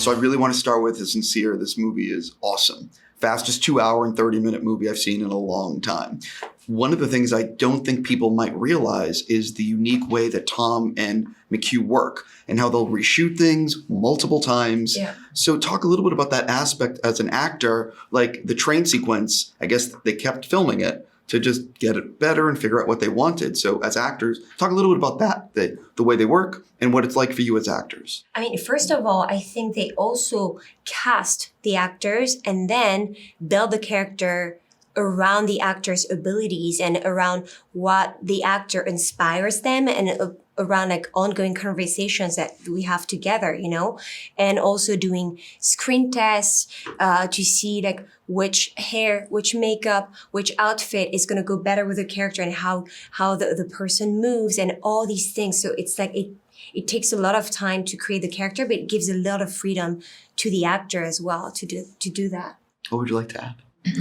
So I really want to start with the sincere. This movie is awesome. Fastest 2 hour and 30-minute movie I've seen in a long time. One of the things I don't think people might realize is the unique way that Tom and McHugh work and how they'll reshoot things multiple times. Yeah. So talk a little bit about that aspect as an actor, like the train sequence. I guess they kept filming it to just get it better and figure out what they wanted. So as actors, talk a little bit about that, the way they work and what it's like for you as actors. I mean, first of all, I think they also cast the actors and then build the character around the actor's abilities and around what the actor inspires them and around like ongoing conversations that we have together, you know, and also doing screen tests to see like which hair, which makeup, which outfit is going to go better with the character and how the person moves and all these things. So it's like it takes a lot of time to create the character, but it gives a lot of freedom to the actor as well to do that. What would you like to add?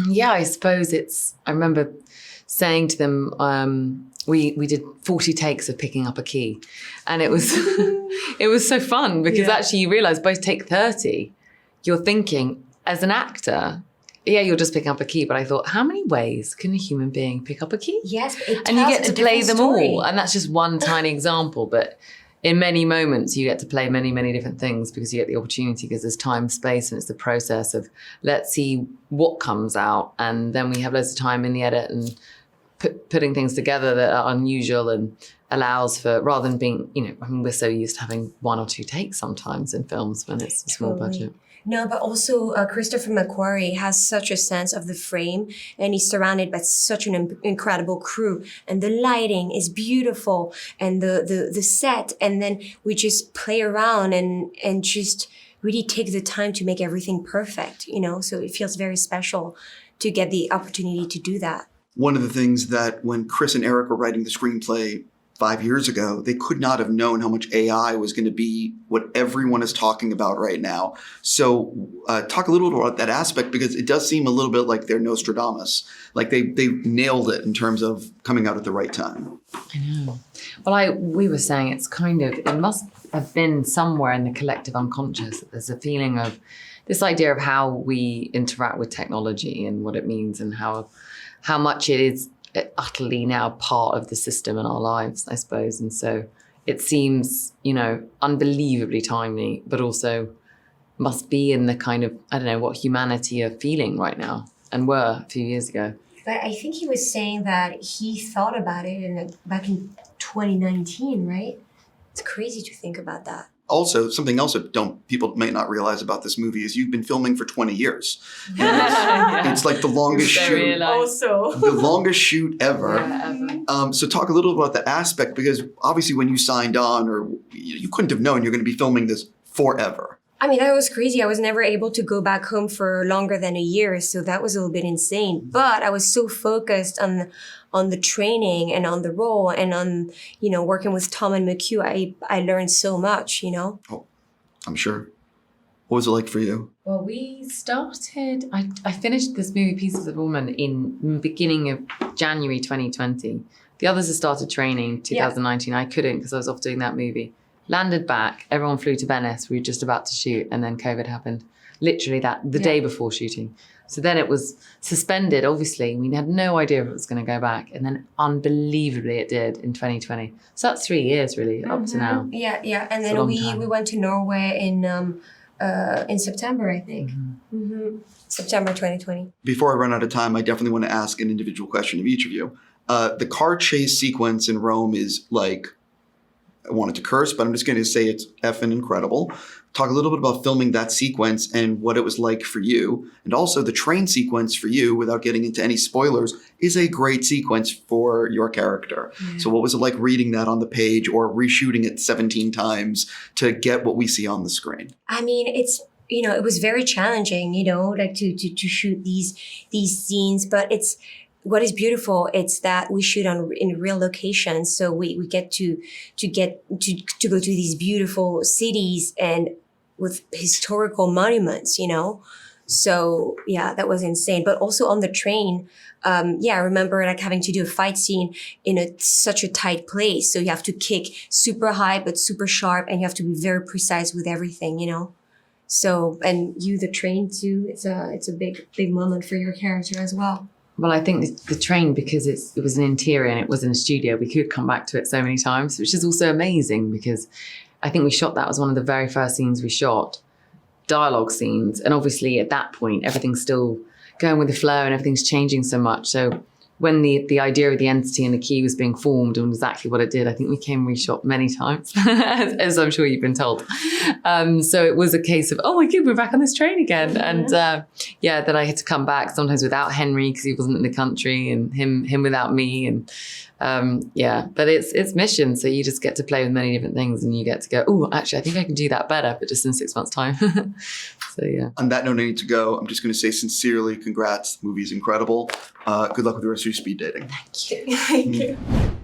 Yeah, I suppose I remember saying to them, we did 40 takes of picking up a key. And it was it was so fun because actually you realize by take 30, you're thinking as an actor, you're just picking up a key. But I thought, how many ways can a human being pick up a key? Yes, but it and you tells get a to play different them story. all. And that's just one tiny example. But in many moments, you get to play many, many different things because you get the opportunity because there's time, space, and it's the process of let's see what comes out. And then we have loads of time in the edit and putting things together that are unusual and allows for, rather than being, I mean, we're so used to having 1 or 2 takes sometimes in films when it's a small budget. No, but also Christopher McQuarrie has such a sense of the frame and he's surrounded by such an incredible crew and the lighting is beautiful and the set. And then we just play around and just really take the time to make everything perfect, so it feels very special to get the opportunity to do that. One of the things that when Chris and Eric were writing the screenplay 5 years ago, they could not have known how much AI was going to be what everyone is talking about right now. So talk a little bit about that aspect because it does seem a little bit like they're Nostradamus. Like they nailed it in terms of coming out at the right time. I know. Well, we were saying it must have been somewhere in the collective unconscious that there's a feeling of this idea of how we interact with technology and what it means and how much it is utterly now part of the system in our lives, I suppose. And so it seems, unbelievably timely, but also must be in the kind of, I don't know, what humanity are feeling right now and were a few years ago. But I think he was saying that he thought about it back in 2019, right? It's crazy to think about that. Also, something else that people may not realize about this movie is you've been filming for 20 years. It's like the longest shoot. The longest shoot ever. Yeah, ever. So talk a little about that aspect because obviously when you signed on or you couldn't have known you're going to be filming this forever. I mean, that was crazy. I was never able to go back home for longer than a year. So that was a little bit insane. But I was so focused on the training and on the role and on, working with Tom and McHugh. I learned so much, Oh, I'm sure. What was it like for you? Well, we started, I finished this movie Pieces of a Woman in the beginning of January 2020. The others had started training 2019. Yeah. I couldn't because I was off doing that movie. Landed back, everyone flew to Venice. We were just about to shoot and then COVID happened. Literally the day before shooting. So then it was suspended, obviously. We had no idea if it was going to go back. And then unbelievably it did in 2020. So that's 3 years really, up to now. Yeah. And then we went to Norway in September, I think. Mm-hmm. September 2020. Before I run out of time, I definitely want to ask an individual question of each of you. The car chase sequence in Rome is like, I wanted to curse, but I'm just going to say it's effing incredible. Talk a little bit about filming that sequence and what it was like for you. And also the train sequence for you, without getting into any spoilers, is a great sequence for your character. Yeah. So what was it like reading that on the page or reshooting it 17 times to get what we see on the screen? I mean, it's, it was very challenging, like to shoot these scenes, but what is beautiful, it's that we shoot in real locations. So we get to go to these beautiful cities and with historical monuments, So yeah, that was insane. But also on the train, I remember like having to do a fight scene in such a tight place. So you have to kick super high, but super sharp and you have to be very precise with everything, So, and you, the train too, it's a big moment for your character as well. Well, I think the train, because it was an interior and it was in a studio, we could come back to it so many times, which is also amazing because I think we shot that was one of the very first scenes we shot, dialogue scenes. And obviously at that point, everything's still going with the flow and everything's changing so much. So when the idea of the entity and the key was being formed and exactly what it did, I think we came reshot many times, as I'm sure you've been told. So it was a case of, oh my God, we're back on this train again. And then I had to come back sometimes without Henry because he wasn't in the country, and him without me. And but it's mission. So you just get to play with many different things and you get to go, oh, actually, I think I can do that better, but just in 6 months' time. So, yeah. On that note, I need to go. I'm just going to say sincerely, congrats. The movie is incredible. Good luck with the rest of your speed dating. Thank you. Thank you.